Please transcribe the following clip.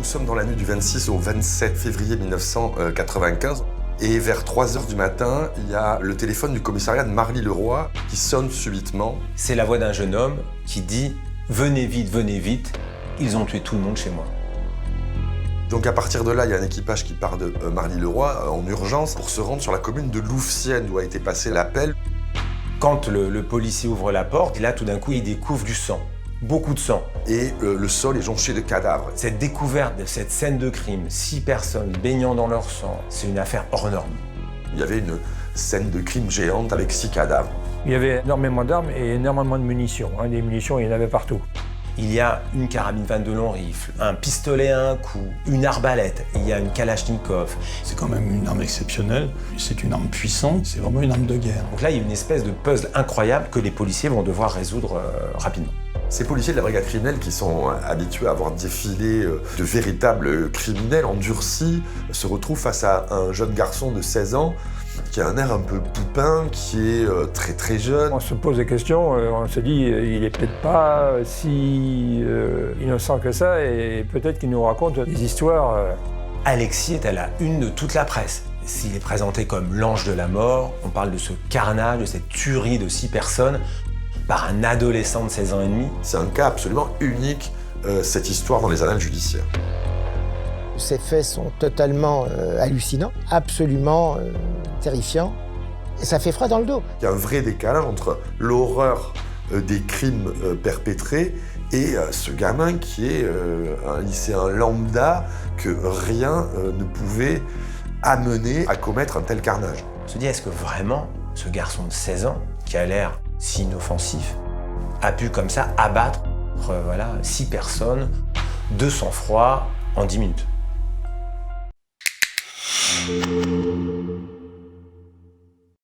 sommes dans la nuit du 26 au 27 février 1995. Et vers 3h du matin, il y a le téléphone du commissariat de Marly-le-Roi qui sonne subitement. C'est la voix d'un jeune homme qui dit « Venez vite, ils ont tué tout le monde chez moi ». Donc à partir de là, il y a un équipage qui part de Marly-le-Roi en urgence pour se rendre sur la commune de Louvciennes où a été passé l'appel. Quand le policier ouvre la porte, là tout d'un coup il découvre du sang, beaucoup de sang. Et le sol est jonché de cadavres. Cette découverte de cette scène de crime, 6 personnes baignant dans leur sang, c'est une affaire hors norme. Il y avait une scène de crime géante avec 6 cadavres. Il y avait énormément d'armes et énormément de munitions. Des munitions, il y en avait partout. Il y a une carabine 22 long rifle, un pistolet à un coup, une arbalète, il y a une kalachnikov. C'est quand même une arme exceptionnelle, c'est une arme puissante, c'est vraiment une arme de guerre. Donc là, il y a une espèce de puzzle incroyable que les policiers vont devoir résoudre rapidement. Ces policiers de la brigade criminelle qui sont habitués à avoir défilé de véritables criminels endurcis se retrouvent face à un jeune garçon de 16 ans qui a un air un peu poupin, qui est très jeune. On se pose des questions, on se dit il est peut-être pas si innocent que ça et peut-être qu'il nous raconte des histoires. Alexis est à la une de toute la presse. S'il est présenté comme l'ange de la mort, on parle de ce carnage, de cette tuerie de 6 personnes par un adolescent de 16 ans et demi. C'est un cas absolument unique, cette histoire dans les annales judiciaires. Ces faits sont totalement hallucinants, absolument terrifiants, et ça fait froid dans le dos. Il y a un vrai décalage entre l'horreur des crimes perpétrés et ce gamin qui est un lycéen lambda que rien ne pouvait amener à commettre un tel carnage. On se dit, est-ce que vraiment ce garçon de 16 ans, qui a l'air si inoffensif, a pu comme ça abattre 6 personnes de sang-froid en 10 minutes ?